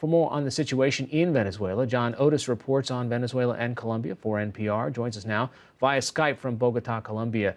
For more on the situation in Venezuela, John Otis reports on Venezuela and Colombia for NPR. Joins us now via Skype from Bogota, Colombia.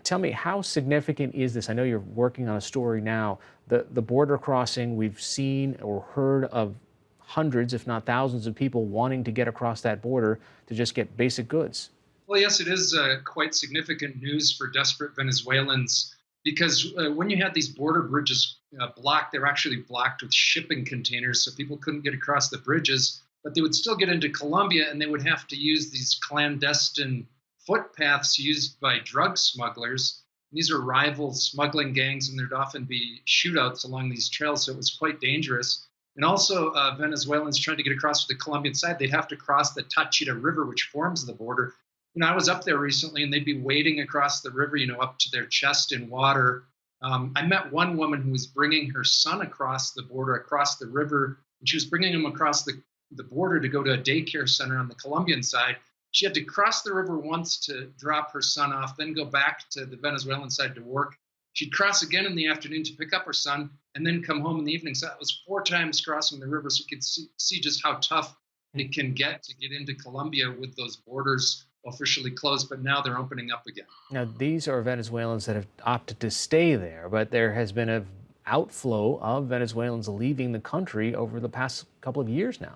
Tell me, how significant is this? I know you're working on a story now. The border crossing, we've seen or heard of hundreds, if not thousands, of people wanting to get across that border to just get basic goods. Well, yes, it is quite significant news for desperate Venezuelans because when you had these border bridges blocked, they were actually blocked with shipping containers, so people couldn't get across the bridges, but they would still get into Colombia and they would have to use these clandestine footpaths used by drug smugglers. These are rival smuggling gangs, and there'd often be shootouts along these trails, so it was quite dangerous. And also, Venezuelans trying to get across to the Colombian side, they'd have to cross the Tachira River, which forms the border. I was up there recently, and they'd be wading across the river, up to their chest in water. I met one woman who was bringing her son across the border, across the river, and she was bringing him across the border to go to a daycare center on the Colombian side. She had to cross the river once to drop her son off, then go back to the Venezuelan side to work. She'd cross again in the afternoon to pick up her son, and then come home in the evening. So that was 4 times crossing the river. So you could see just how tough it can get to get into Colombia with those borders officially closed, but now they're opening up again. Now, these are Venezuelans that have opted to stay there, but there has been an outflow of Venezuelans leaving the country over the past couple of years now.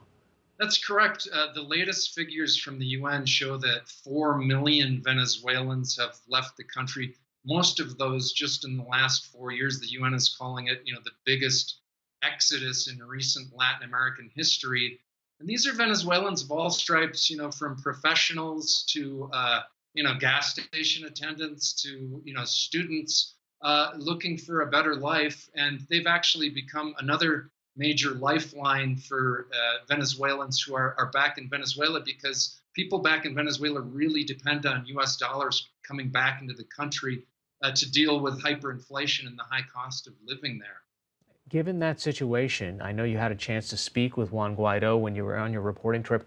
That's correct. The latest figures from the UN show that 4 million Venezuelans have left the country. Most of those just in the last 4 years. The UN is calling it, the biggest exodus in recent Latin American history. And these are Venezuelans of all stripes, from professionals to, gas station attendants to, students looking for a better life. And they've actually become another major lifeline for Venezuelans who are back in Venezuela, because people back in Venezuela really depend on US dollars coming back into the country to deal with hyperinflation and the high cost of living there. Given that situation, I know you had a chance to speak with Juan Guaido when you were on your reporting trip.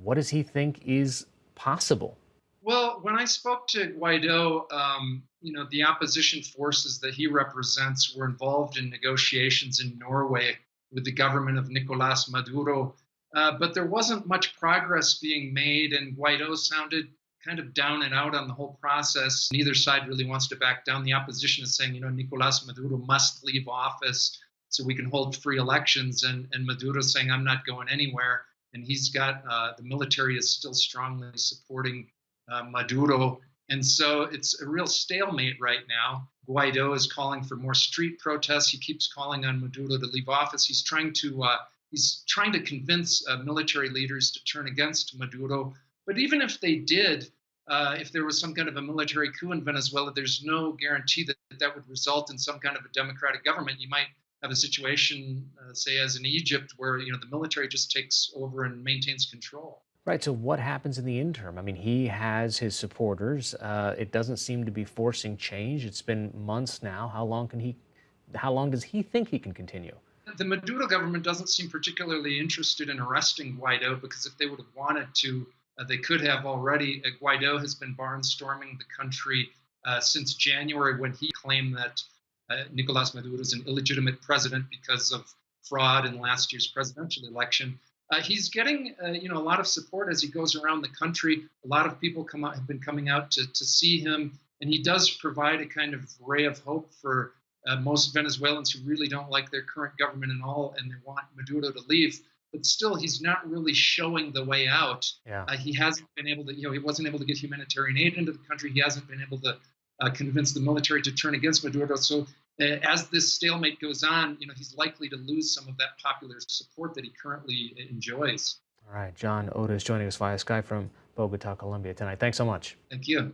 What does he think is possible? Well, when I spoke to Guaido, the opposition forces that he represents were involved in negotiations in Norway with the government of Nicolas Maduro, but there wasn't much progress being made, and Guaido sounded kind of down and out on the whole process. Neither side really wants to back down. The opposition is saying, Nicolas Maduro must leave office so we can hold free elections, and Maduro saying, I'm not going anywhere. And he's got the military is still strongly supporting Maduro. And so it's a real stalemate right now. Guaido is calling for more street protests. He keeps calling on Maduro to leave office. He's trying to convince military leaders to turn against Maduro. But even if they did, if there was some kind of a military coup in Venezuela, there's no guarantee that that would result in some kind of a democratic government. You might have a situation, say, as in Egypt, where the military just takes over and maintains control. Right. So what happens in the interim? I mean, he has his supporters. It doesn't seem to be forcing change. It's been months now. How long does he think he can continue? The Maduro government doesn't seem particularly interested in arresting Guaido, because if they would have wanted to, they could have already. Guaido has been barnstorming the country since January, when he claimed that Nicolas Maduro is an illegitimate president because of fraud in last year's presidential election. He's getting a lot of support as he goes around the country. A lot of people have been coming out to see him, and he does provide a kind of ray of hope for most Venezuelans who really don't like their current government at all, and they want Maduro to leave. But still, he's not really showing the way out. Yeah. He hasn't been able to, he wasn't able to get humanitarian aid into the country. He hasn't been able to convince the military to turn against Maduro. So as this stalemate goes on, he's likely to lose some of that popular support that he currently enjoys. All right. John Otis joining us via Skype from Bogota, Colombia tonight. Thanks so much. Thank you.